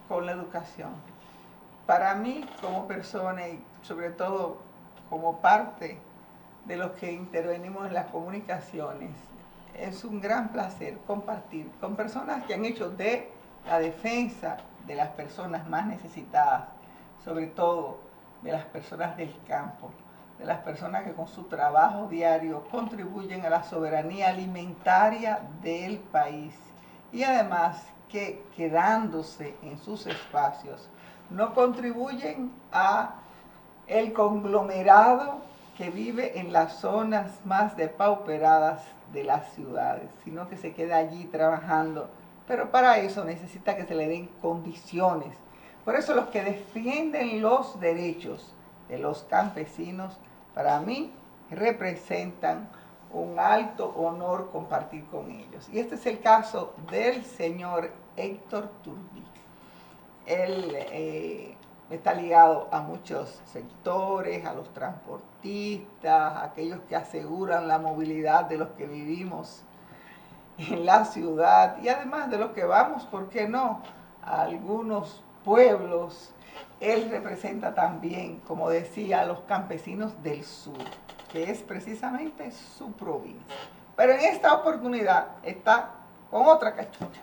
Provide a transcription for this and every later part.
con la educación. Para mí, como persona y sobre todo como parte de los que intervenimos en las comunicaciones, es un gran placer compartir con personas que han hecho de la defensa de las personas más necesitadas, sobre todo de las personas del campo, de las personas que con su trabajo diario contribuyen a la soberanía alimentaria del país y además que quedándose en sus espacios no contribuyen a el conglomerado que vive en las zonas más depauperadas de las ciudades, sino que se queda allí trabajando. Pero para eso necesita que se le den condiciones. Por eso los que defienden los derechos de los campesinos, para mí, representan un alto honor compartir con ellos. Y este es el caso del señor Héctor Turbí. Él está ligado a muchos sectores, a los transportistas, a aquellos que aseguran la movilidad de los que vivimos en la ciudad y además de los que vamos, ¿por qué no?, a algunos pueblos. Él representa también, como decía, a los campesinos del sur, que es precisamente su provincia. Pero en esta oportunidad está con otra cachucha.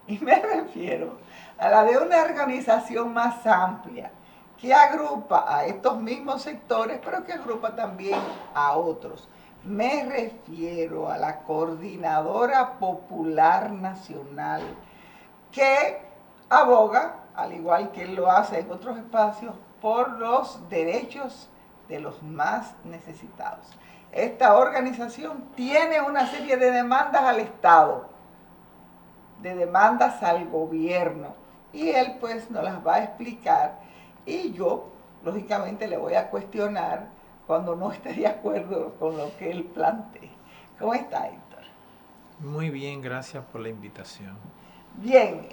Y me refiero a la de una organización más amplia que agrupa a estos mismos sectores, pero que agrupa también a otros. Me refiero a la Coordinadora Popular Nacional, que aboga, al igual que él lo hace en otros espacios, por los derechos de los más necesitados. Esta organización tiene una serie de demandas al Estado, de demandas al gobierno, y él pues nos las va a explicar y yo lógicamente le voy a cuestionar cuando no esté de acuerdo con lo que él plantee. ¿Cómo está, Héctor? Muy bien, gracias por la invitación. Bien,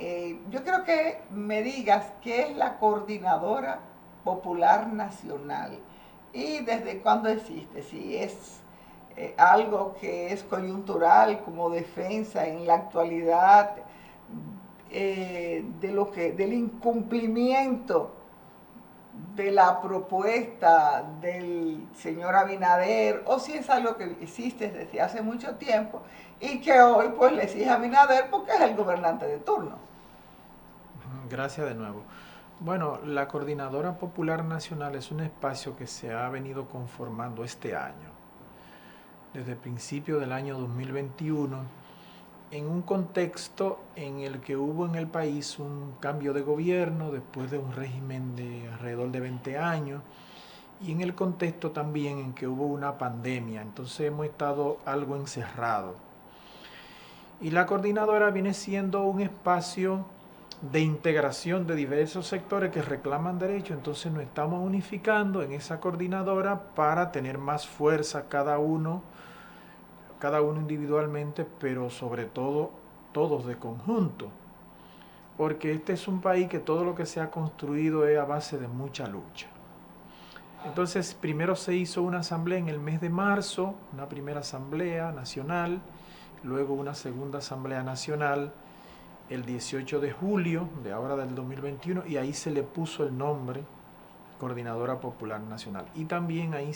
yo creo que me digas qué es la Coordinadora Popular Nacional y desde cuándo existe, si es algo que es coyuntural como defensa en la actualidad del incumplimiento de la propuesta del señor Abinader, o si es algo que existe desde hace mucho tiempo y que hoy pues le exige a Abinader porque es el gobernante de turno. Gracias de nuevo. Bueno, la Coordinadora Popular Nacional es un espacio que se ha venido conformando este año, desde el principio del año 2021, en un contexto en el que hubo en el país un cambio de gobierno después de un régimen de alrededor de 20 años y en el contexto también en que hubo una pandemia, entonces hemos estado algo encerrados. Y la coordinadora viene siendo un espacio de integración de diversos sectores que reclaman derechos, entonces nos estamos unificando en esa coordinadora para tener más fuerza cada uno individualmente, pero sobre todo todos de conjunto, porque este es un país que todo lo que se ha construido es a base de mucha lucha. Entonces, primero se hizo una asamblea en el mes de marzo, una primera asamblea nacional, luego una segunda asamblea nacional el 18 de julio de ahora del 2021, y ahí se le puso el nombre Coordinadora Popular Nacional. Y también ahí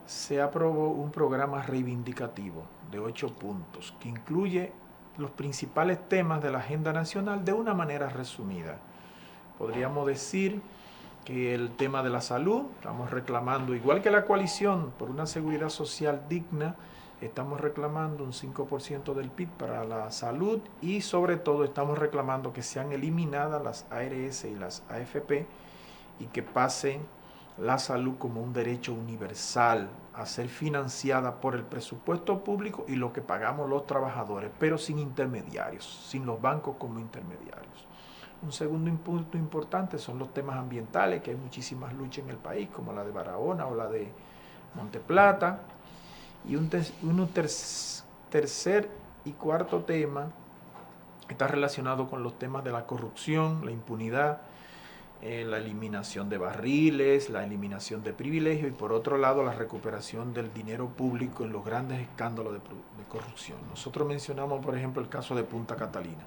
se aprobó un programa reivindicativo de 8 puntos que incluye los principales temas de la agenda nacional de una manera resumida. Podríamos decir que el tema de la salud, estamos reclamando, igual que la coalición por una seguridad social digna, estamos reclamando un 5% del PIB para la salud y sobre todo estamos reclamando que sean eliminadas las ARS y las AFP y que pase la salud como un derecho universal a ser financiada por el presupuesto público y lo que pagamos los trabajadores, pero sin intermediarios, sin los bancos como intermediarios. Un segundo punto importante son los temas ambientales, que hay muchísimas luchas en el país, como la de Barahona o la de Monteplata. Y un tercer y cuarto tema está relacionado con los temas de la corrupción, la impunidad, la eliminación de barriles, la eliminación de privilegios y por otro lado la recuperación del dinero público en los grandes escándalos de corrupción. Nosotros mencionamos, por ejemplo, el caso de Punta Catalina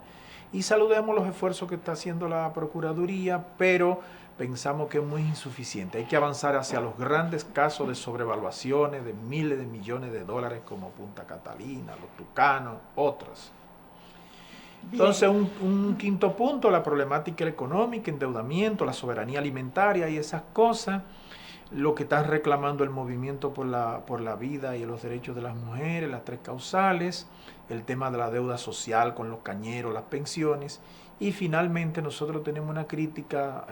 y saludamos los esfuerzos que está haciendo la Procuraduría, pero pensamos que es muy insuficiente. Hay que avanzar hacia los grandes casos de sobrevaluaciones de miles de millones de dólares como Punta Catalina, los Tucanos, otras. Entonces, un quinto punto, la problemática económica, endeudamiento, la soberanía alimentaria y esas cosas, lo que está reclamando el movimiento por la vida y los derechos de las mujeres, las tres causales, el tema de la deuda social con los cañeros, las pensiones, y finalmente nosotros tenemos una crítica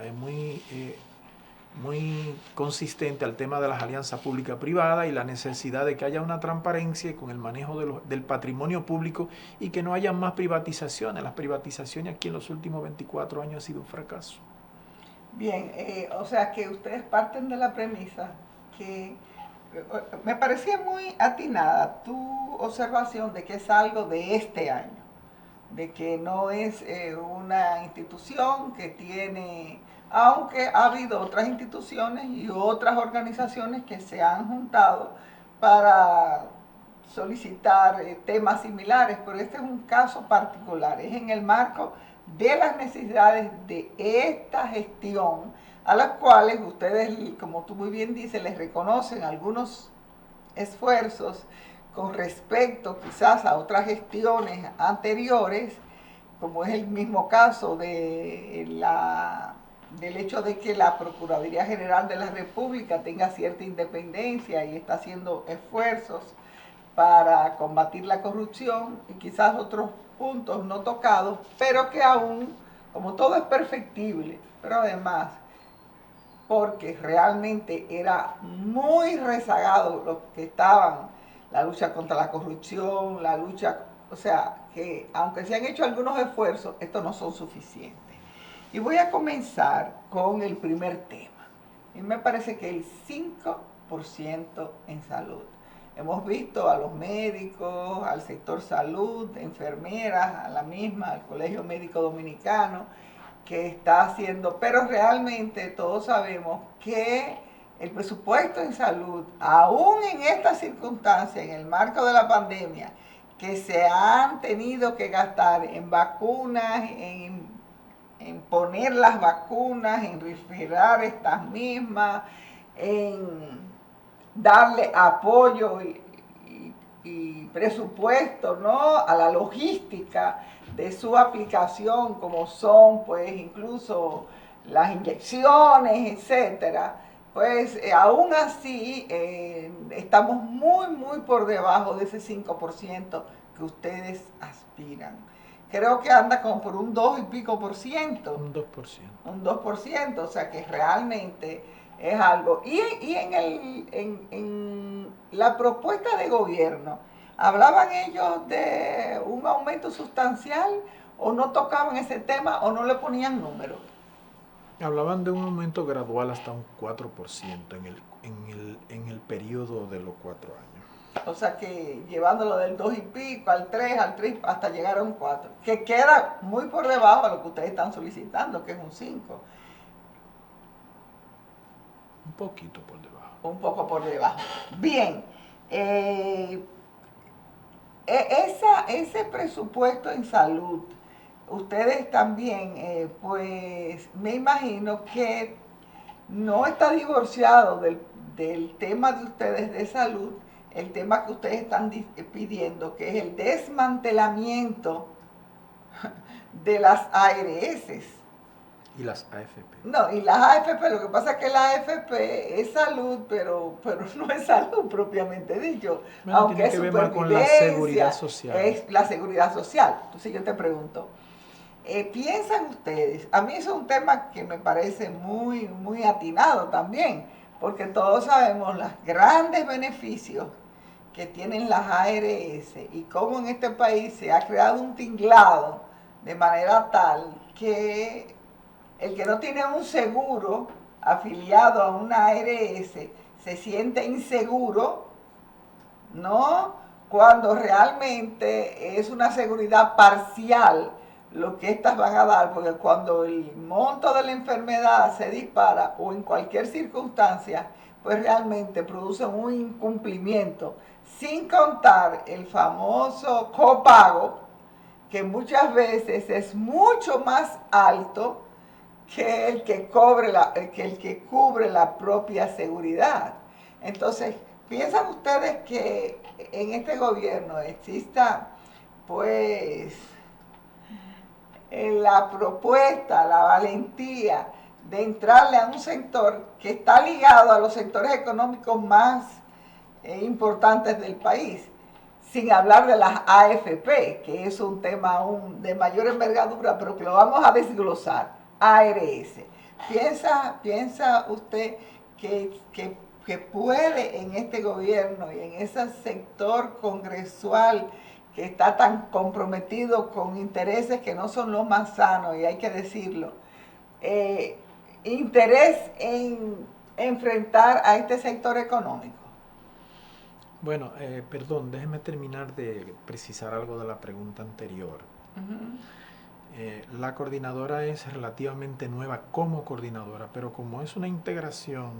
muy consistente al tema de las alianzas pública-privada y la necesidad de que haya una transparencia con el manejo del patrimonio público y que no haya más privatizaciones. Las privatizaciones aquí en los últimos 24 años han sido un fracaso. Bien, o sea que ustedes parten de la premisa que me parecía muy atinada tu observación de que es algo de este año, de que no es una institución que tiene, aunque ha habido otras instituciones y otras organizaciones que se han juntado para solicitar temas similares, pero este es un caso particular, es en el marco de las necesidades de esta gestión, a las cuales ustedes, como tú muy bien dices, les reconocen algunos esfuerzos con respecto quizás a otras gestiones anteriores, como es el mismo caso del hecho de que la Procuraduría General de la República tenga cierta independencia y está haciendo esfuerzos para combatir la corrupción y quizás otros puntos no tocados, pero que aún, como todo es perfectible, pero además porque realmente era muy rezagado lo que estaban, la lucha contra la corrupción, la lucha, o sea, que aunque se han hecho algunos esfuerzos, estos no son suficientes. Y voy a comenzar con el primer tema. Y me parece que el 5% en salud. Hemos visto a los médicos, al sector salud, enfermeras, a la misma, al Colegio Médico Dominicano, que está haciendo, pero realmente todos sabemos que el presupuesto en salud, aún en estas circunstancias, en el marco de la pandemia, que se han tenido que gastar en vacunas, en poner las vacunas, en refrigerar estas mismas, en darle apoyo y presupuesto, ¿no?, a la logística de su aplicación, como son pues incluso las inyecciones, etcétera, pues aún así estamos muy por debajo de ese 5% que ustedes aspiran. Creo que anda como por un 2 y pico por ciento. Un 2%. Un 2%, o sea que realmente es algo. Y en la propuesta de gobierno, ¿hablaban ellos de un aumento sustancial o no tocaban ese tema o no le ponían número? Hablaban de un aumento gradual hasta un 4% en el periodo de los 4 años. O sea que llevándolo del 2 y pico al 3, hasta llegar a un 4, que queda muy por debajo de lo que ustedes están solicitando, que es un 5. Un poquito por debajo. Un poco por debajo. Bien, ese presupuesto en salud, ustedes también, pues me imagino que no está divorciado del tema de ustedes de salud, el tema que ustedes están pidiendo, que es el desmantelamiento de las ARS. Y las AFP. No, y las AFP, lo que pasa es que la AFP es salud, pero no es salud propiamente dicho. Bueno, aunque tiene es que ver más con la seguridad social. Es la seguridad social. Entonces yo te pregunto, ¿piensan ustedes? A mí eso es un tema que me parece muy atinado también, porque todos sabemos los grandes beneficios que tienen las ARS y cómo en este país se ha creado un tinglado de manera tal que el que no tiene un seguro afiliado a una ARS se siente inseguro, ¿no?, cuando realmente es una seguridad parcial lo que éstas van a dar, porque cuando el monto de la enfermedad se dispara o en cualquier circunstancia, pues realmente producen un incumplimiento, sin contar el famoso copago, que muchas veces es mucho más alto que el que cubre la propia seguridad. Entonces, ¿piensan ustedes que en este gobierno exista, pues, la propuesta, la valentía de entrarle a un sector que está ligado a los sectores económicos más importantes del país, sin hablar de las AFP, que es un tema aún de mayor envergadura, pero que lo vamos a desglosar? ARS. ¿Piensa usted que puede en este gobierno y en ese sector congresual que está tan comprometido con intereses que no son los más sanos, y hay que decirlo, interés en enfrentar a este sector económico? Bueno, perdón, déjeme terminar de precisar algo de la pregunta anterior. La coordinadora es relativamente nueva como coordinadora, pero como es una integración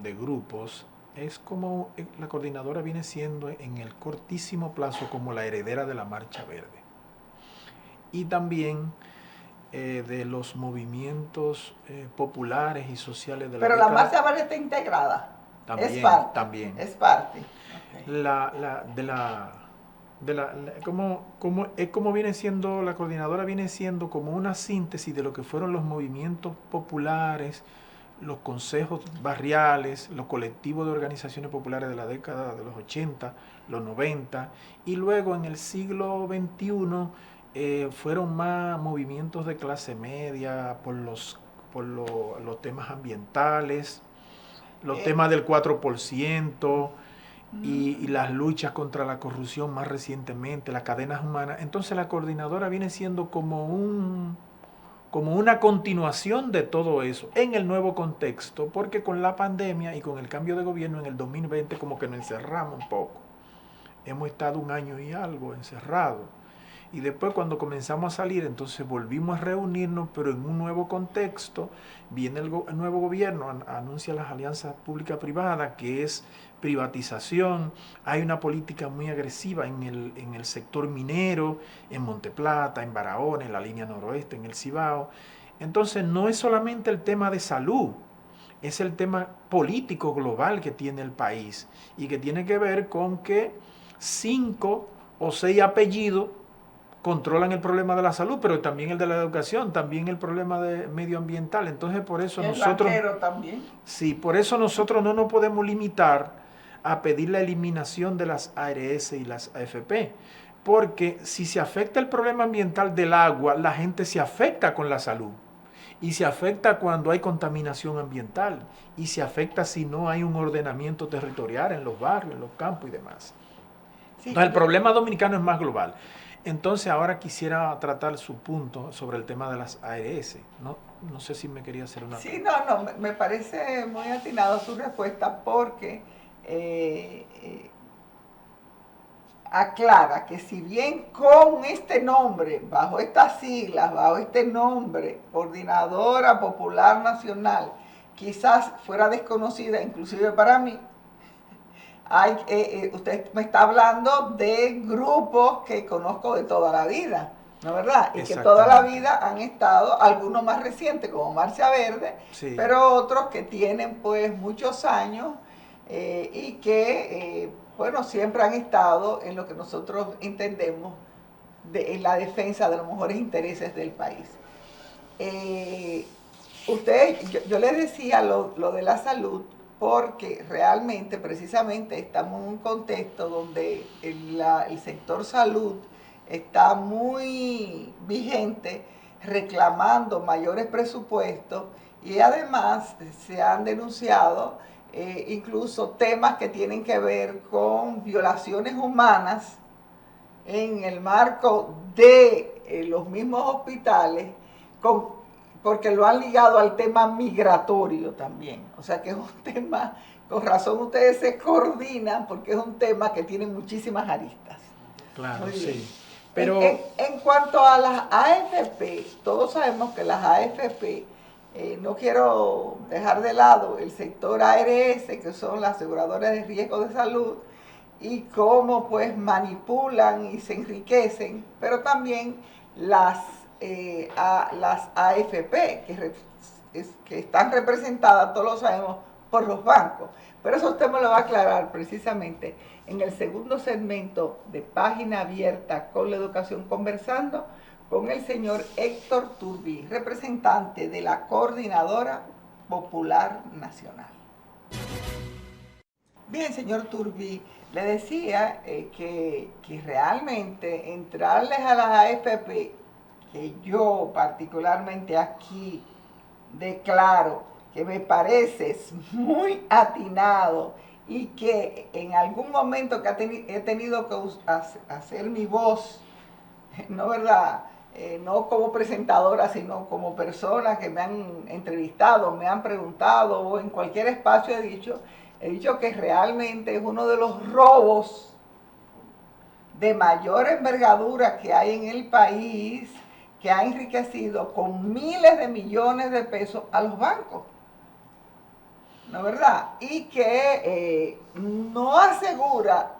de grupos, es como la coordinadora viene siendo en el cortísimo plazo como la heredera de la Marcha Verde. Y también de los movimientos populares y sociales de la Pero década. la Marcha Verde está integrada. También, es parte. También. Es parte. Okay. Como viene siendo la coordinadora, viene siendo como una síntesis de lo que fueron los movimientos populares, los consejos barriales, los colectivos de organizaciones populares de la década de los 80, los 90, y luego en el siglo XXI fueron más movimientos de clase media por los temas ambientales, los temas del 4%, y las luchas contra la corrupción más recientemente, las cadenas humanas. Entonces la coordinadora viene siendo como una continuación de todo eso en el nuevo contexto, porque con la pandemia y con el cambio de gobierno en el 2020 como que nos encerramos un poco. Hemos estado 1 año y algo encerrados. Y después cuando comenzamos a salir, entonces volvimos a reunirnos, pero en un nuevo contexto. Viene el nuevo gobierno, anuncia las alianzas pública-privada, que es privatización. Hay una política muy agresiva en el sector minero, en Monteplata, en Barahona, en la línea noroeste, en el Cibao. Entonces no es solamente el tema de salud, es el tema político global que tiene el país y que tiene que ver con que 5 o 6 apellidos controlan el problema de la salud, pero también el de la educación, también el problema medioambiental. Entonces, por eso nosotros... también. Sí, por eso nosotros no nos podemos limitar a pedir la eliminación de las ARS y las AFP, porque si se afecta el problema ambiental del agua, la gente se afecta con la salud, y se afecta cuando hay contaminación ambiental, y se afecta si no hay un ordenamiento territorial en los barrios, en los campos y demás. Sí, entonces, el problema dominicano es más global. Entonces ahora quisiera tratar su punto sobre el tema de las ARS. No sé si me quería hacer una... Sí, no, me parece muy atinado su respuesta porque aclara que si bien con este nombre, bajo estas siglas, bajo este nombre, Coordinadora Popular Nacional, quizás fuera desconocida inclusive para mí, usted me está hablando de grupos que conozco de toda la vida, ¿no es verdad? Y que toda la vida han estado, algunos más recientes como Marcha Verde, sí, pero otros que tienen pues muchos años y que, bueno, siempre han estado en lo que nosotros entendemos en la defensa de los mejores intereses del país. Yo les decía lo de la salud, porque realmente, precisamente, estamos en un contexto donde el sector salud está muy vigente, reclamando mayores presupuestos, y además se han denunciado incluso temas que tienen que ver con violaciones humanas en el marco de los mismos hospitales, porque lo han ligado al tema migratorio también. O sea que es un tema, con razón ustedes se coordinan, porque es un tema que tiene muchísimas aristas. Claro, sí. Pero En cuanto a las AFP, todos sabemos que las AFP, no quiero dejar de lado el sector ARS, que son las aseguradoras de riesgo de salud, y cómo pues manipulan y se enriquecen, pero también las AFP, que están representadas, todos lo sabemos, por los bancos. Pero eso usted me lo va a aclarar precisamente en el segundo segmento de Página Abierta con la Educación, conversando con el señor Héctor Turbí, representante de la Coordinadora Popular Nacional. Bien, señor Turbí, le decía que realmente entrarles a las AFP, que yo particularmente aquí declaro que me parece muy atinado y que en algún momento que he tenido que hacer mi voz, no verdad, no como presentadora, sino como persona que me han entrevistado, me han preguntado o en cualquier espacio he dicho que realmente es uno de los robos de mayor envergadura que hay en el país, que ha enriquecido con miles de millones de pesos a los bancos, ¿no es verdad? Y que no asegura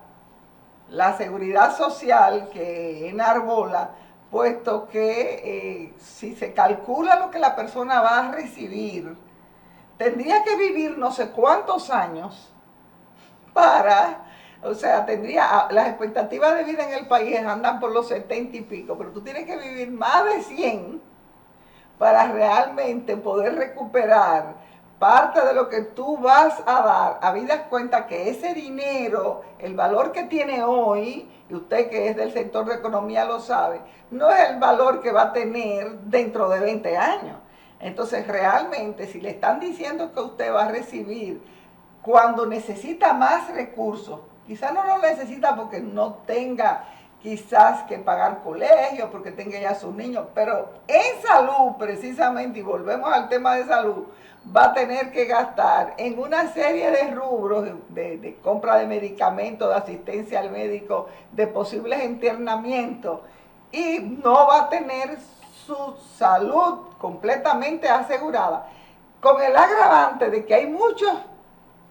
la seguridad social que enarbola, puesto que si se calcula lo que la persona va a recibir, tendría que vivir no sé cuántos años o sea, las expectativas de vida en el país andan por los 70 y pico, pero tú tienes que vivir más de 100 para realmente poder recuperar parte de lo que tú vas a dar, habidas cuenta que ese dinero, el valor que tiene hoy, y usted que es del sector de economía lo sabe, no es el valor que va a tener dentro de 20 años. Entonces, realmente, si le están diciendo que usted va a recibir cuando necesita más recursos, quizás no lo necesita porque no tenga quizás que pagar colegio, porque tenga ya sus niños, pero en salud precisamente, y volvemos al tema de salud, va a tener que gastar en una serie de rubros de compra de medicamentos, de asistencia al médico, de posibles internamientos, y no va a tener su salud completamente asegurada, con el agravante de que hay muchos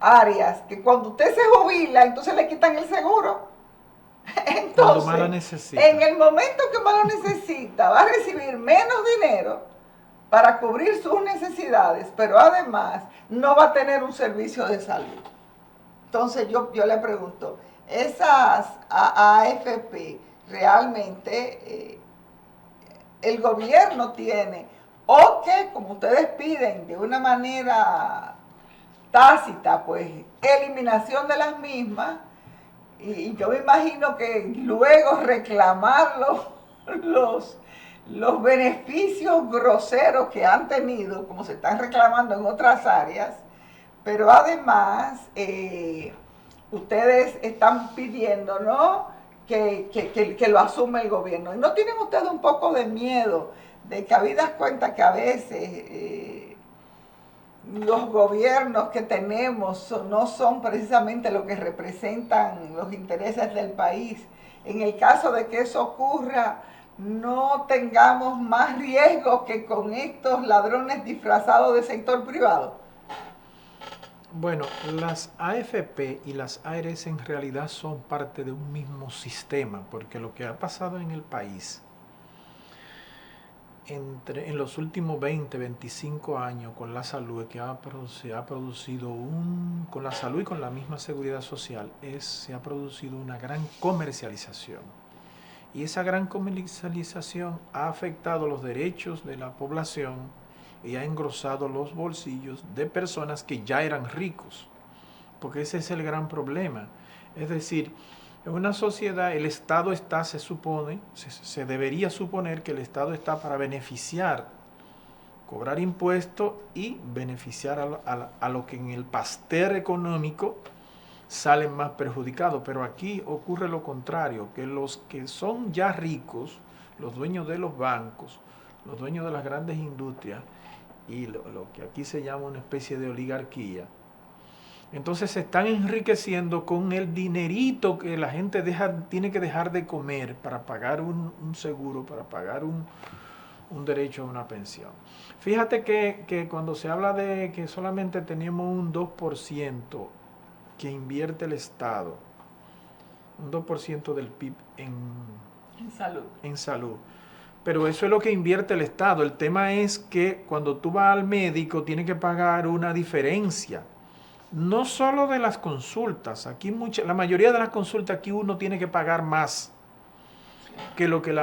áreas que cuando usted se jubila, entonces le quitan el seguro. Entonces, más lo necesita. en el momento que más lo necesita, va a recibir menos dinero para cubrir sus necesidades, pero además no va a tener un servicio de salud. Entonces yo le pregunto, esas AFP realmente el gobierno tiene, o que como ustedes piden de una manera tácita, pues eliminación de las mismas, y yo me imagino que luego reclamar los beneficios groseros que han tenido, como se están reclamando en otras áreas, pero además ustedes están pidiendo, ¿no?, que lo asume el gobierno. ¿Y no tienen ustedes un poco de miedo de que habidas cuenta que a veces los gobiernos que tenemos no son precisamente lo que representan los intereses del país? En el caso de que eso ocurra, no tengamos más riesgos que con estos ladrones disfrazados de sector privado. Bueno, las AFP y las ARS en realidad son parte de un mismo sistema, porque lo que ha pasado en el país en los últimos 20, 25 años con la salud, se ha producido con la salud y con la misma seguridad social, se ha producido una gran comercialización. Y esa gran comercialización ha afectado los derechos de la población y ha engrosado los bolsillos de personas que ya eran ricos, porque ese es el gran problema. Es decir, en una sociedad el Estado está, se debería suponer que el Estado está para beneficiar, cobrar impuestos y beneficiar a lo que en el pastel económico salen más perjudicados. Pero aquí ocurre lo contrario, que los que son ya ricos, los dueños de los bancos, los dueños de las grandes industrias y lo que aquí se llama una especie de oligarquía, Entonces se están enriqueciendo con el dinerito que la gente tiene que dejar de comer para pagar un seguro, para pagar un derecho a una pensión. Fíjate que cuando se habla de que solamente tenemos un 2% que invierte el Estado, un 2% del PIB en salud. Pero eso es lo que invierte el Estado. El tema es que cuando tú vas al médico tienes que pagar una diferencia. No solo de las consultas. Aquí la mayoría de las consultas aquí uno tiene que pagar más que lo que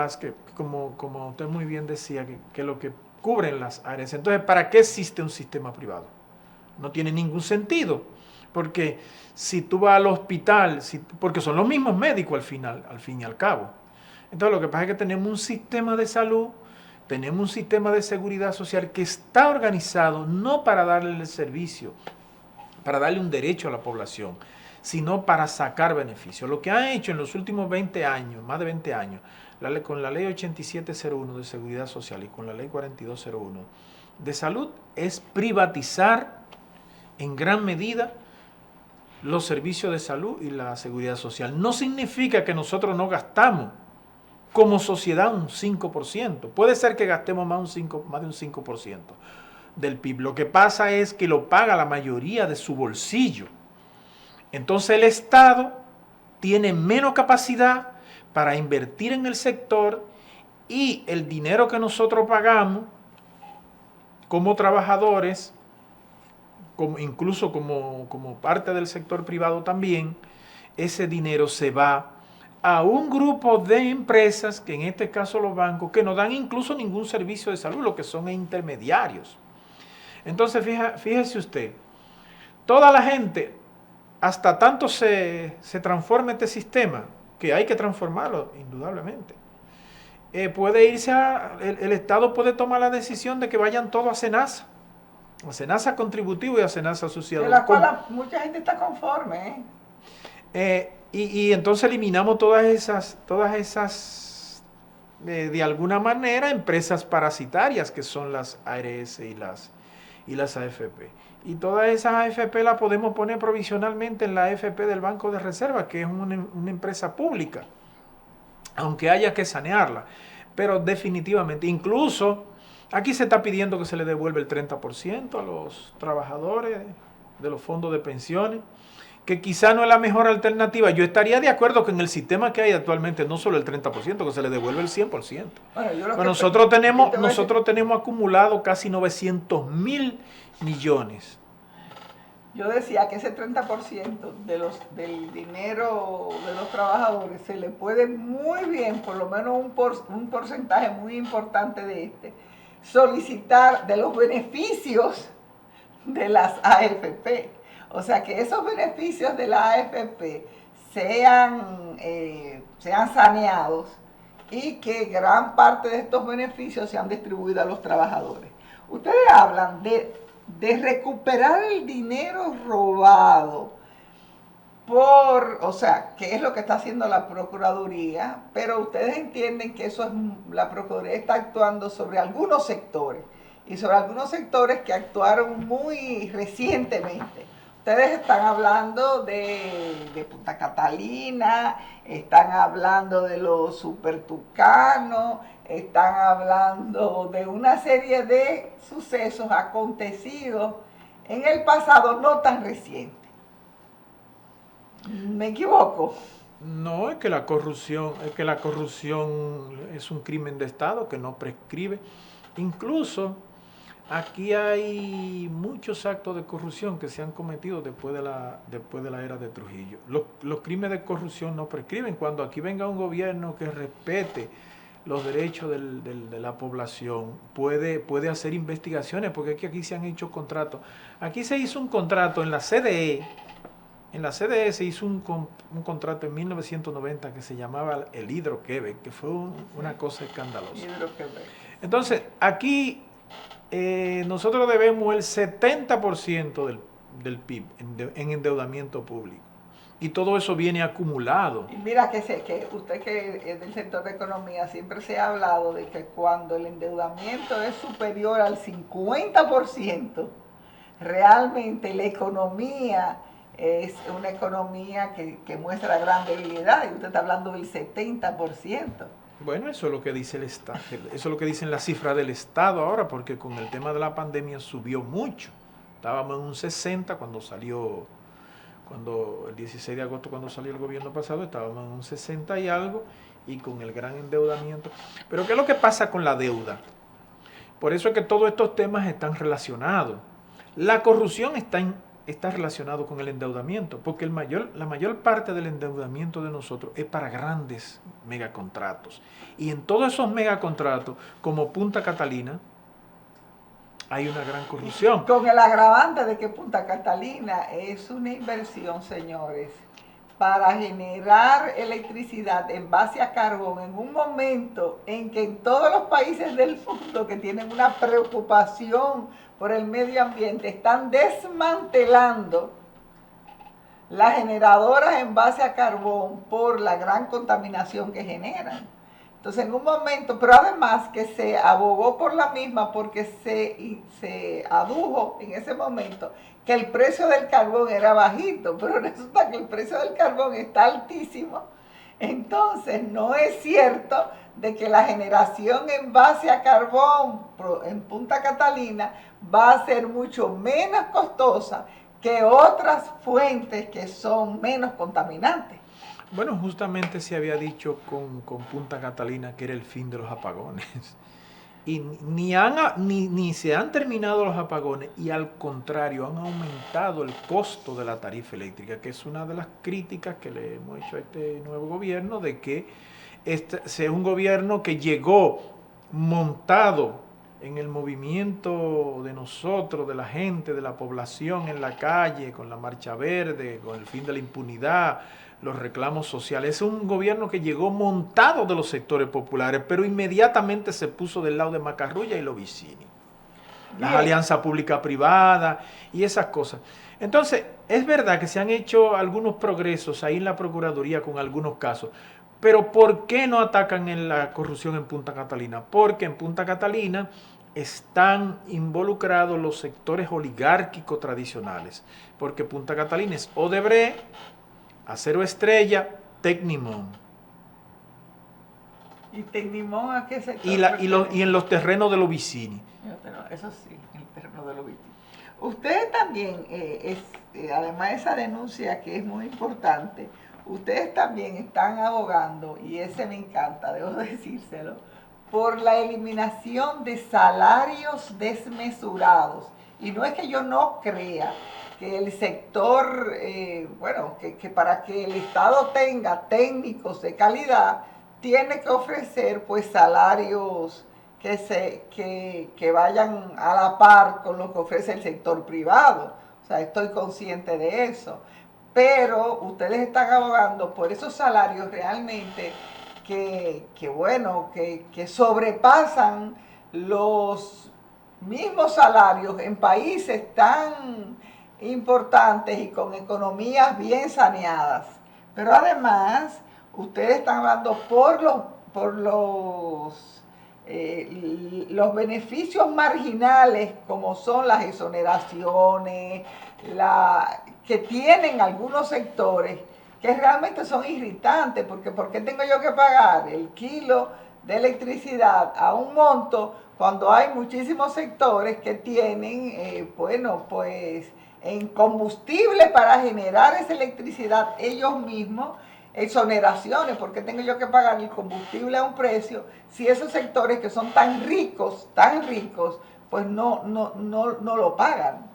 como usted muy bien decía, que lo que cubren las áreas. Entonces, ¿para qué existe un sistema privado? No tiene ningún sentido. Porque si tú vas al hospital, porque son los mismos médicos al fin y al cabo. Entonces lo que pasa es que tenemos un sistema de salud, tenemos un sistema de seguridad social que está organizado no para darle el servicio, para darle un derecho a la población, sino para sacar beneficios. Lo que han hecho en los últimos 20 años, más de 20 años, con la ley 8701 de seguridad social y con la ley 4201 de salud, es privatizar en gran medida los servicios de salud y la seguridad social. No significa que nosotros no gastamos como sociedad un 5%. Puede ser que gastemos más de un 5% del PIB. Lo que pasa es que lo paga la mayoría de su bolsillo. Entonces el Estado tiene menos capacidad para invertir en el sector y el dinero que nosotros pagamos como trabajadores, incluso como parte del sector privado también, ese dinero se va a un grupo de empresas, que en este caso los bancos, que no dan incluso ningún servicio de salud, lo que son intermediarios. Entonces, fíjese usted, toda la gente, hasta tanto se transforme este sistema, que hay que transformarlo, indudablemente, puede irse el Estado puede tomar la decisión de que vayan todos a SENASA contributivo y a SENASA asociado. De la cual mucha gente está conforme, y entonces eliminamos todas esas de alguna manera, empresas parasitarias que son las ARS y las AFP. Y todas esas AFP las podemos poner provisionalmente en la AFP del Banco de Reserva, que es una empresa pública, aunque haya que sanearla. Pero definitivamente, incluso aquí se está pidiendo que se le devuelva el 30% a los trabajadores de los fondos de pensiones, que quizá no es la mejor alternativa. Yo estaría de acuerdo que en el sistema que hay actualmente no solo el 30%, que se le devuelve el 100%. Bueno, nosotros tenemos acumulado casi 900.000 millones. Yo decía que ese 30% del dinero de los trabajadores se le puede muy bien, por lo menos un porcentaje muy importante de solicitar de los beneficios de las AFP. O sea, que esos beneficios de la AFP sean saneados y que gran parte de estos beneficios sean distribuidos a los trabajadores. Ustedes hablan de recuperar el dinero robado o sea, que es lo que está haciendo la Procuraduría, pero ustedes entienden que la Procuraduría está actuando sobre algunos sectores y sobre algunos sectores que actuaron muy recientemente. Ustedes están hablando de Punta Catalina, están hablando de los supertucanos, están hablando de una serie de sucesos acontecidos en el pasado no tan reciente. ¿Me equivoco? No, es que la corrupción es un crimen de Estado que no prescribe. Incluso aquí hay muchos actos de corrupción que se han cometido después de la era de Trujillo. Los crímenes de corrupción no prescriben. Cuando aquí venga un gobierno que respete los derechos de la población, puede hacer investigaciones, porque aquí se han hecho contratos. Aquí se hizo un contrato en la CDE. En la CDE se hizo un contrato en 1990 que se llamaba el Hidro-Quebec, que fue una cosa escandalosa. Entonces, aquí nosotros debemos el 70% del PIB en endeudamiento público. Y todo eso viene acumulado. Y mira que usted que es del sector de economía, siempre se ha hablado de que cuando el endeudamiento es superior al 50%, realmente la economía es una economía que muestra gran debilidad, y usted está hablando del 70%. Bueno, eso es lo que dice el Estado, eso es lo que dicen las cifras del Estado ahora, porque con el tema de la pandemia subió mucho. Estábamos en un 60 cuando el 16 de agosto cuando salió el gobierno pasado, estábamos en un 60 y algo, y con el gran endeudamiento. Pero ¿qué es lo que pasa con la deuda? Por eso es que todos estos temas están relacionados. La corrupción está relacionado con el endeudamiento, porque la mayor parte del endeudamiento de nosotros es para grandes megacontratos. Y en todos esos megacontratos, como Punta Catalina, hay una gran corrupción. Con el agravante de que Punta Catalina es una inversión, señores, para generar electricidad en base a carbón en un momento en que en todos los países del mundo que tienen una preocupación por el medio ambiente están desmantelando las generadoras en base a carbón por la gran contaminación que generan. Entonces, en un momento, pero además que se abogó por la misma porque se adujo en ese momento que el precio del carbón era bajito, pero resulta que el precio del carbón está altísimo. Entonces, no es cierto de que la generación en base a carbón en Punta Catalina va a ser mucho menos costosa que otras fuentes que son menos contaminantes. Bueno, justamente se había dicho con Punta Catalina que era el fin de los apagones. Y ni se han terminado los apagones, y al contrario, han aumentado el costo de la tarifa eléctrica, que es una de las críticas que le hemos hecho a este nuevo gobierno, de que este sea un gobierno que llegó montado en el movimiento de nosotros, de la gente, de la población en la calle, con la marcha verde, con el fin de la impunidad, los reclamos sociales. Es un gobierno que llegó montado de los sectores populares, pero inmediatamente se puso del lado de Macarrulla y Lovicini. Las alianzas pública-privada y esas cosas. Entonces, es verdad que se han hecho algunos progresos ahí en la Procuraduría con algunos casos, pero ¿por qué no atacan en la corrupción en Punta Catalina? Porque en Punta Catalina están involucrados los sectores oligárquicos tradicionales, porque Punta Catalina es Odebrecht, Acero Estrella, Tecnimón. ¿Y Tecnimón a qué sector? Y en los terrenos de Lovicini. Eso sí, en el terreno de Lovicini. Ustedes también, además de esa denuncia que es muy importante, ustedes también están abogando, y ese me encanta, debo decírselo, por la eliminación de salarios desmesurados. Y no es que yo no crea que el sector, que para que el Estado tenga técnicos de calidad, tiene que ofrecer pues salarios que vayan a la par con lo que ofrece el sector privado. O sea, estoy consciente de eso. Pero ustedes están abogando por esos salarios realmente que sobrepasan los mismos salarios en países tan importantes y con economías bien saneadas. Pero además, ustedes están hablando por los beneficios marginales, como son las exoneraciones, que tienen algunos sectores, que realmente son irritantes, porque ¿por qué tengo yo que pagar el kilo de electricidad a un monto cuando hay muchísimos sectores que tienen, en combustible para generar esa electricidad ellos mismos, exoneraciones? ¿Por qué tengo yo que pagar el combustible a un precio si esos sectores que son tan ricos, pues no lo pagan?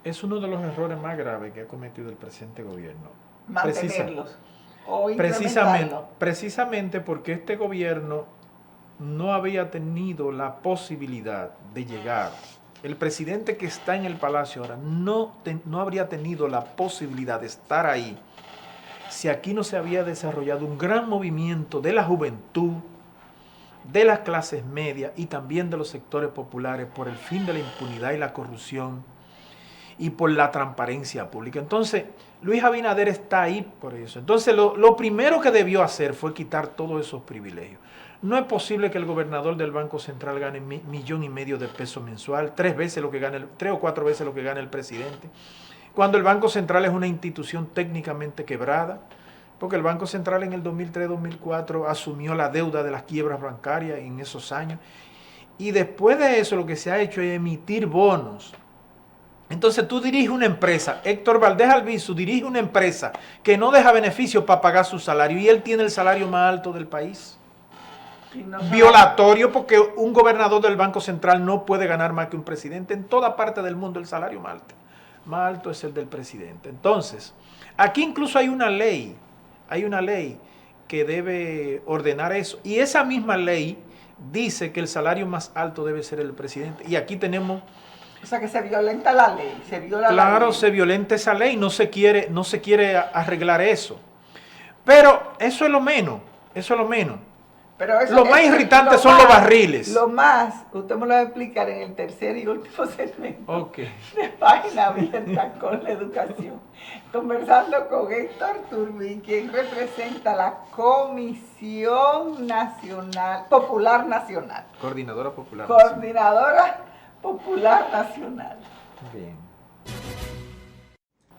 Es uno de los errores más graves que ha cometido el presente gobierno. Mantenerlos o incrementarlos. Precisamente porque este gobierno no había tenido la posibilidad de llegar. El presidente que está en el palacio ahora no habría tenido la posibilidad de estar ahí si aquí no se había desarrollado un gran movimiento de la juventud, de las clases medias y también de los sectores populares por el fin de la impunidad y la corrupción y por la transparencia pública. Entonces, Luis Abinader está ahí por eso. Entonces, lo primero que debió hacer fue quitar todos esos privilegios. No es posible que el gobernador del Banco Central gane $1,500,000 de pesos mensual, 3 o 4 veces lo que gana el presidente. cuando el Banco Central es una institución técnicamente quebrada, porque el Banco Central en el 2003-2004 asumió la deuda de las quiebras bancarias en esos años, y después de eso lo que se ha hecho es emitir bonos. Entonces tú diriges una empresa, Héctor Valdés Albizu dirige una empresa que no deja beneficios para pagar su salario, y él tiene el salario más alto del país. Violatorio, porque un gobernador del Banco Central no puede ganar más que un presidente. En toda parte del mundo el salario más alto es el del presidente. Entonces, aquí incluso hay una ley que debe ordenar eso, y esa misma ley dice que el salario más alto debe ser el del presidente, y aquí tenemos... O sea que se violenta la ley, se viola la ley. Claro, se violenta esa ley, no se quiere arreglar eso. Pero eso es lo menos, Pero eso, lo más irritante son los barriles. Lo más, usted me lo va a explicar en el tercer y último segmento Okay. de Página Abierta con la Educación. Conversando con Héctor Turbin, quien representa la Comisión Popular Nacional. Coordinadora Popular. Coordinadora Popular Nacional. Bien.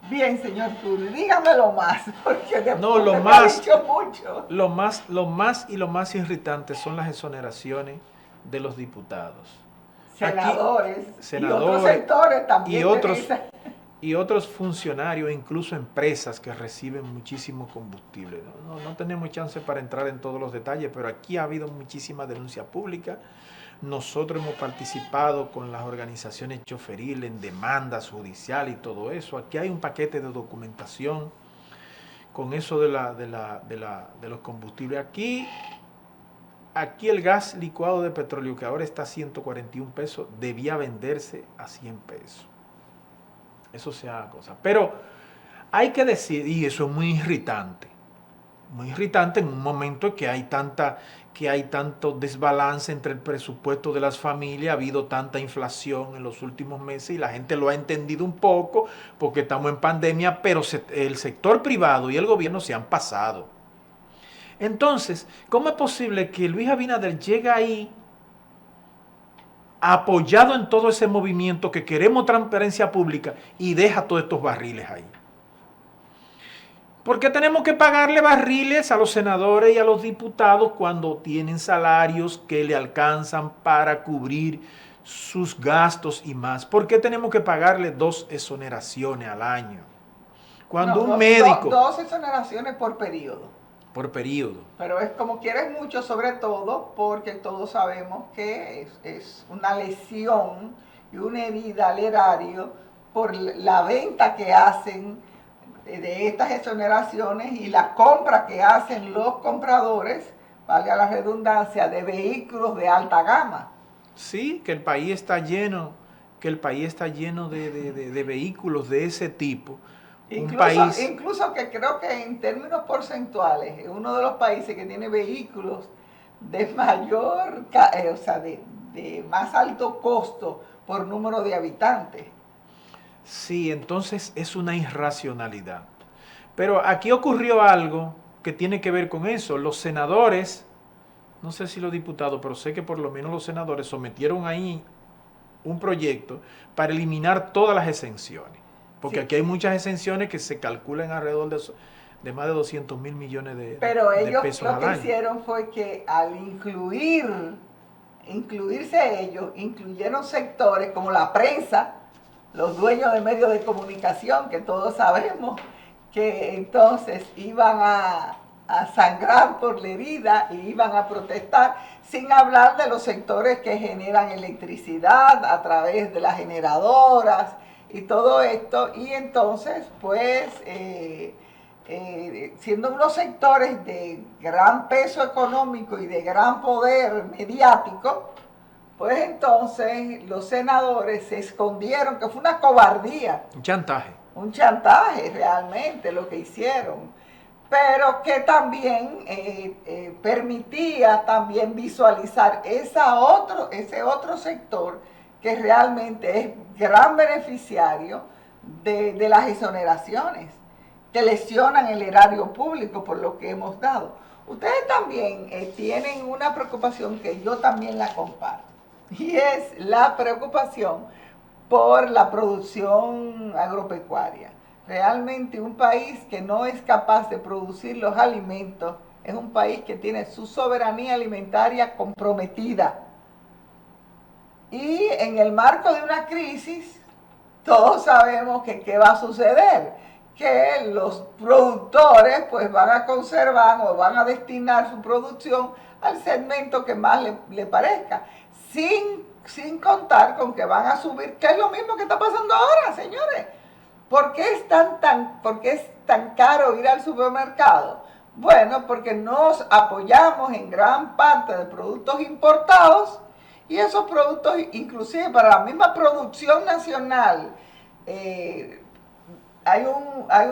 Bien, señor Turbin, dígamelo más, porque No, lo me ha más, dicho mucho. lo más irritante son las exoneraciones de los diputados. Senadores, Aquí, y otros sectores también. Y otros funcionarios, incluso empresas que reciben muchísimo combustible. No tenemos chance para entrar en todos los detalles, pero aquí ha habido muchísima denuncia pública. Nosotros hemos participado con las organizaciones choferiles en demandas judiciales y todo eso. Aquí hay un paquete de documentación con eso de los combustibles. Aquí el gas licuado de petróleo, que ahora está a 141 pesos, debía venderse a 100 pesos. Eso sea cosa. Pero hay que decir, y eso es muy irritante en un momento que hay tanto desbalance entre el presupuesto de las familias, ha habido tanta inflación en los últimos meses y la gente lo ha entendido un poco porque estamos en pandemia, pero el sector privado y el gobierno se han pasado. Entonces, ¿cómo es posible que Luis Abinader llegue ahí apoyado en todo ese movimiento que queremos transparencia pública y deja todos estos barriles ahí? ¿Por qué tenemos que pagarle barriles a los senadores y a los diputados cuando tienen salarios que le alcanzan para cubrir sus gastos y más? ¿Por qué tenemos que pagarle 2 exoneraciones al año? Cuando un médico... 2 exoneraciones por periodo. Por periodo. Pero es como quieres mucho, sobre todo porque todos sabemos que es una lesión y una herida al erario por la venta que hacen de estas exoneraciones y la compra que hacen los compradores, valga la redundancia, de vehículos de alta gama. Sí, que el país está lleno, de vehículos de ese tipo. Incluso que creo que en términos porcentuales es uno de los países que tiene vehículos de mayor, de más alto costo por número de habitantes. Sí, entonces es una irracionalidad. Pero aquí ocurrió algo que tiene que ver con eso. Los senadores, no sé si los diputados, pero sé que por lo menos los senadores sometieron ahí un proyecto para eliminar todas las exenciones. Porque aquí hay muchas exenciones que se calculan alrededor de más de 200 mil millones de pesos al año. Pero ellos lo que hicieron fue que al incluirse ellos, incluyeron sectores como la prensa, los dueños de medios de comunicación, que todos sabemos que entonces iban a sangrar por la herida y iban a protestar, sin hablar de los sectores que generan electricidad a través de las generadoras y todo esto. Y entonces, pues, siendo unos sectores de gran peso económico y de gran poder mediático, pues entonces los senadores se escondieron, que fue una cobardía. Un chantaje. Un chantaje realmente lo que hicieron, pero que también permitía también visualizar ese otro sector que realmente es gran beneficiario de las exoneraciones, que lesionan el erario público por lo que hemos dado. Ustedes también tienen una preocupación que yo también la comparto. Y es la preocupación por la producción agropecuaria. Realmente un país que no es capaz de producir los alimentos es un país que tiene su soberanía alimentaria comprometida. Y en el marco de una crisis, todos sabemos que qué va a suceder, que los productores pues van a conservar o van a destinar su producción al segmento que más le parezca, sin contar con que van a subir, que es lo mismo que está pasando ahora, señores. ¿Por qué es tan caro ir al supermercado? Bueno, porque nos apoyamos en gran parte de productos importados y esos productos, inclusive para la misma producción nacional, hay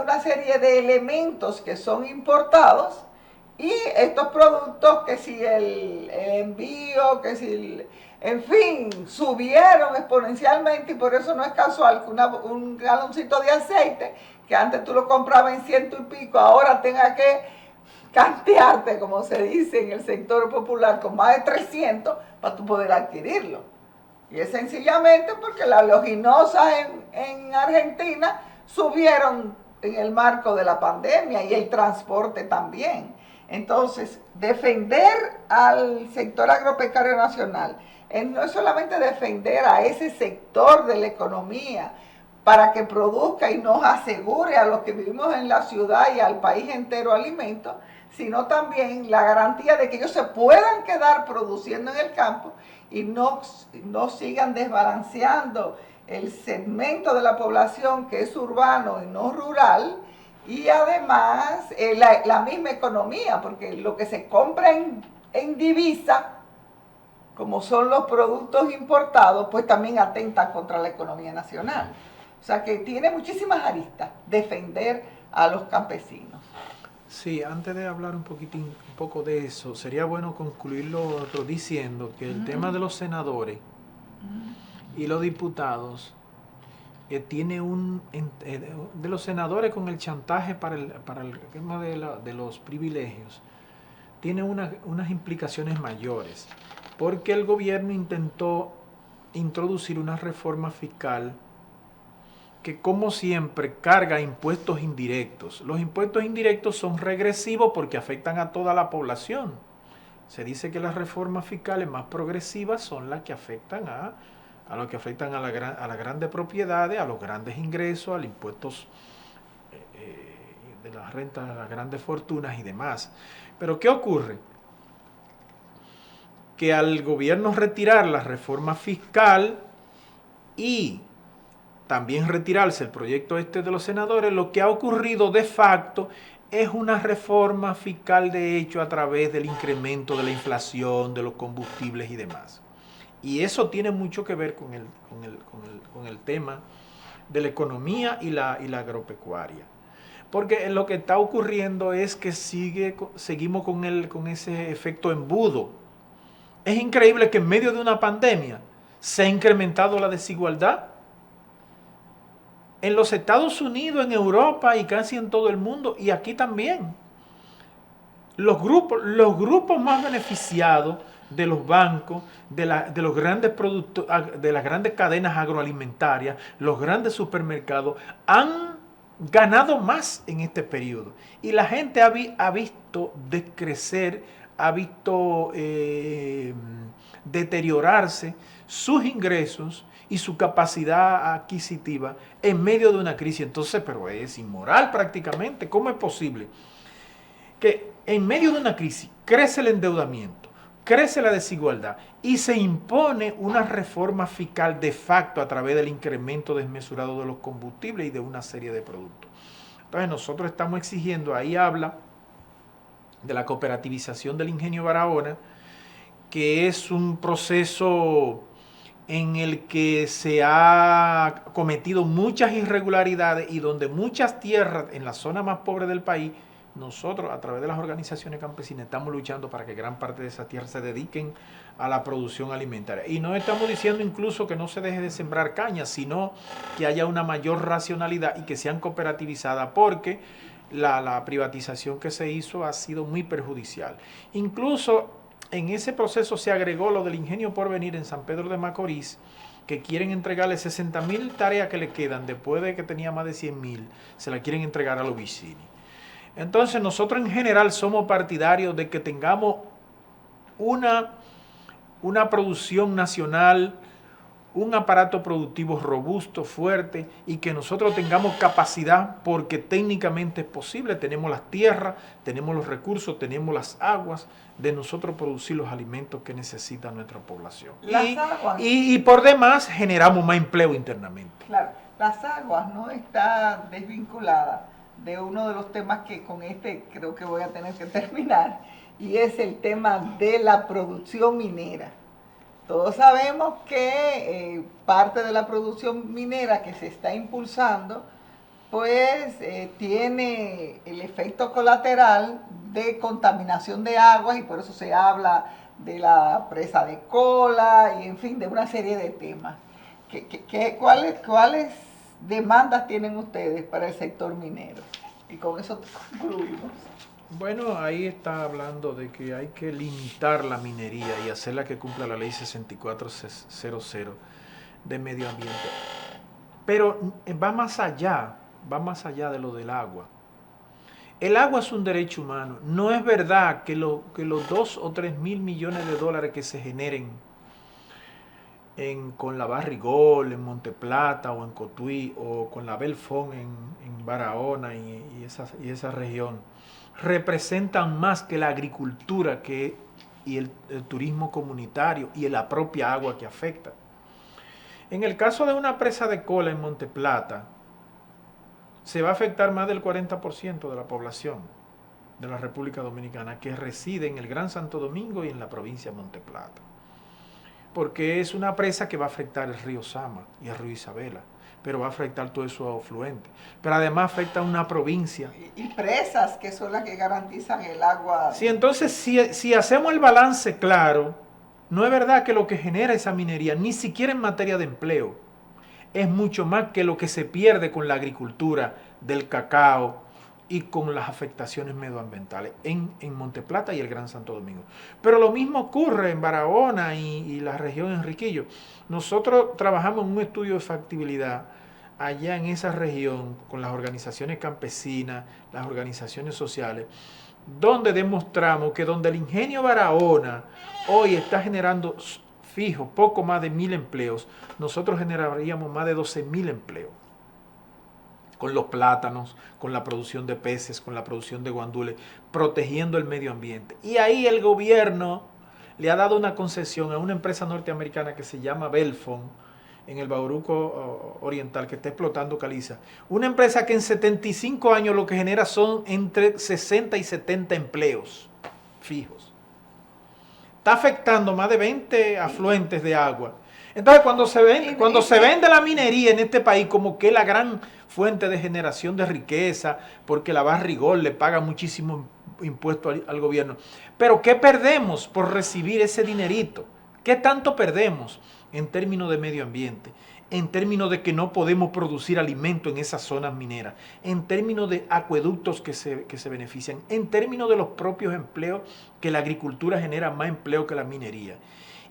una serie de elementos que son importados y estos productos, que si el envío, que si en fin, subieron exponencialmente y por eso no es casual que un galoncito de aceite, que antes tú lo comprabas en 100 y pico, ahora tenga que cantearte, como se dice en el sector popular, con más de 300 para tú poder adquirirlo. Y es sencillamente porque las oleaginosas en Argentina subieron en el marco de la pandemia y el transporte también. Entonces, defender al sector agropecuario nacional no es solamente defender a ese sector de la economía para que produzca y nos asegure a los que vivimos en la ciudad y al país entero alimentos, sino también la garantía de que ellos se puedan quedar produciendo en el campo y no sigan desbalanceando el segmento de la población que es urbano y no rural, y además la misma economía, porque lo que se compra en divisa, como son los productos importados, pues también atenta contra la economía nacional. O sea que tiene muchísimas aristas defender a los campesinos. Sí, antes de hablar un poco de eso, sería bueno concluir lo otro diciendo que el tema de los senadores y los diputados tiene de los senadores con el chantaje para el tema de los privilegios, tiene unas implicaciones mayores, porque el gobierno intentó introducir una reforma fiscal que, como siempre, carga impuestos indirectos. Los impuestos indirectos son regresivos porque afectan a toda la población. Se dice que las reformas fiscales más progresivas son las que afectan a las grandes propiedades, a los grandes ingresos, a los impuestos de las rentas, a las grandes fortunas y demás. Pero ¿qué ocurre? Que al gobierno retirar la reforma fiscal y también retirarse el proyecto de los senadores, lo que ha ocurrido de facto es una reforma fiscal de hecho a través del incremento de la inflación, de los combustibles y demás. Y eso tiene mucho que ver con el tema de la economía y la agropecuaria. Porque lo que está ocurriendo es que seguimos con ese efecto embudo. Es increíble que en medio de una pandemia se ha incrementado la desigualdad. En los Estados Unidos, en Europa y casi en todo el mundo, y aquí también. Los grupos más beneficiados de los bancos, de los grandes productos, de las grandes cadenas agroalimentarias, los grandes supermercados, han ganado más en este periodo. Y la gente ha visto decrecer, ha visto deteriorarse sus ingresos y su capacidad adquisitiva en medio de una crisis. Entonces, pero es inmoral prácticamente. ¿Cómo es posible que en medio de una crisis crece el endeudamiento, crece la desigualdad y se impone una reforma fiscal de facto a través del incremento desmesurado de los combustibles y de una serie de productos? Entonces nosotros estamos exigiendo, ahí habla de la cooperativización del ingenio Barahona, que es un proceso en el que se ha cometido muchas irregularidades y donde muchas tierras en la zona más pobre del país, nosotros a través de las organizaciones campesinas estamos luchando para que gran parte de esas tierras se dediquen a la producción alimentaria. Y no estamos diciendo incluso que no se deje de sembrar caña, sino que haya una mayor racionalidad y que sean cooperativizadas, porque la privatización que se hizo ha sido muy perjudicial. Incluso en ese proceso se agregó lo del Ingenio Porvenir en San Pedro de Macorís, que quieren entregarle 60.000 tareas que le quedan después de que tenía más de 100.000, se la quieren entregar a los Vicini. Entonces nosotros en general somos partidarios de que tengamos una producción nacional, un aparato productivo robusto, fuerte, y que nosotros tengamos capacidad, porque técnicamente es posible, tenemos las tierras, tenemos los recursos, tenemos las aguas, de nosotros producir los alimentos que necesita nuestra población. Y por demás generamos más empleo internamente. Claro, las aguas no está desvinculada de uno de los temas que con este creo que voy a tener que terminar, y es el tema de la producción minera. Todos sabemos que parte de la producción minera que se está impulsando, pues tiene el efecto colateral de contaminación de aguas, y por eso se habla de la presa de Cola y en fin, de una serie de temas. ¿Cuáles demandas tienen ustedes para el sector minero? Y con eso concluimos. Bueno, ahí está hablando de que hay que limitar la minería y hacerla que cumpla la ley 6400 de medio ambiente. Pero va más allá de lo del agua. El agua es un derecho humano. No es verdad que los 2 o 3 mil millones de dólares que se generen con la Barrigol en Monteplata o en Cotuí o con la Belfont en Barahona y esa región representan más que la agricultura y el turismo comunitario y la propia agua que afecta. En el caso de una presa de Cola en Monteplata, se va a afectar más del 40% de la población de la República Dominicana que reside en el Gran Santo Domingo y en la provincia de Monteplata. Porque es una presa que va a afectar el río Sama y el río Isabela, pero va a afectar todo eso afluente. Pero además afecta a una provincia. Y presas, que son las que garantizan el agua. Sí, entonces si hacemos el balance claro, no es verdad que lo que genera esa minería, ni siquiera en materia de empleo, es mucho más que lo que se pierde con la agricultura del cacao y con las afectaciones medioambientales en Monteplata y el Gran Santo Domingo. Pero lo mismo ocurre en Barahona y la región Enriquillo. Nosotros trabajamos en un estudio de factibilidad allá en esa región con las organizaciones campesinas, las organizaciones sociales, donde demostramos que donde el ingenio Barahona hoy está generando fijo poco más de 1.000 empleos, nosotros generaríamos más de 12.000 empleos. Con los plátanos, con la producción de peces, con la producción de guandules, protegiendo el medio ambiente. Y ahí el gobierno le ha dado una concesión a una empresa norteamericana que se llama Belfont, en el Bauruco Oriental, que está explotando caliza. Una empresa que en 75 años lo que genera son entre 60 y 70 empleos fijos. Está afectando más de 20 afluentes de agua. Entonces, cuando se vende la minería en este país como que es la gran fuente de generación de riqueza, porque la Barrigol le paga muchísimo impuesto al gobierno. Pero ¿qué perdemos por recibir ese dinerito? ¿Qué tanto perdemos en términos de medio ambiente? En términos de que no podemos producir alimento en esas zonas mineras, en términos de acueductos que se benefician, en términos de los propios empleos, que la agricultura genera más empleo que la minería,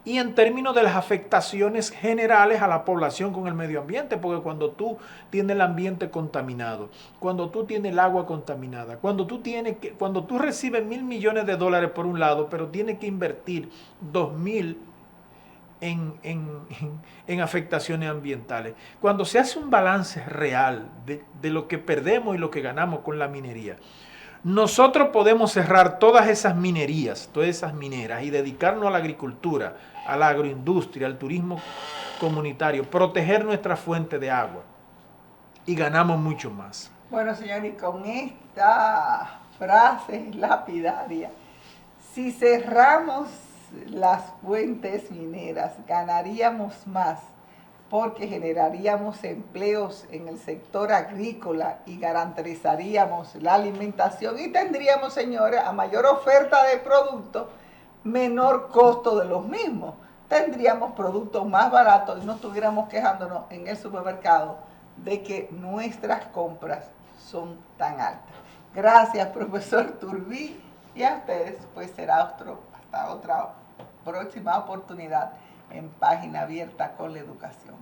y en términos de las afectaciones generales a la población con el medio ambiente, porque cuando tú tienes el ambiente contaminado, cuando tú tienes el agua contaminada, cuando tú recibes 1.000 millones de dólares por un lado, pero tienes que invertir 2.000 en afectaciones ambientales. Cuando se hace un balance real de lo que perdemos y lo que ganamos con la minería, nosotros podemos cerrar todas esas minerías, todas esas mineras y dedicarnos a la agricultura, a la agroindustria, al turismo comunitario, proteger nuestra fuente de agua y ganamos mucho más. Bueno, señor, y con esta frase lapidaria, si cerramos las fuentes mineras, ganaríamos más porque generaríamos empleos en el sector agrícola y garantizaríamos la alimentación y tendríamos, señores, a mayor oferta de productos, menor costo de los mismos. Tendríamos productos más baratos y no estuviéramos quejándonos en el supermercado de que nuestras compras son tan altas. Gracias, profesor Turbí, y a ustedes pues será hasta otra próxima oportunidad en Página Abierta con la Educación.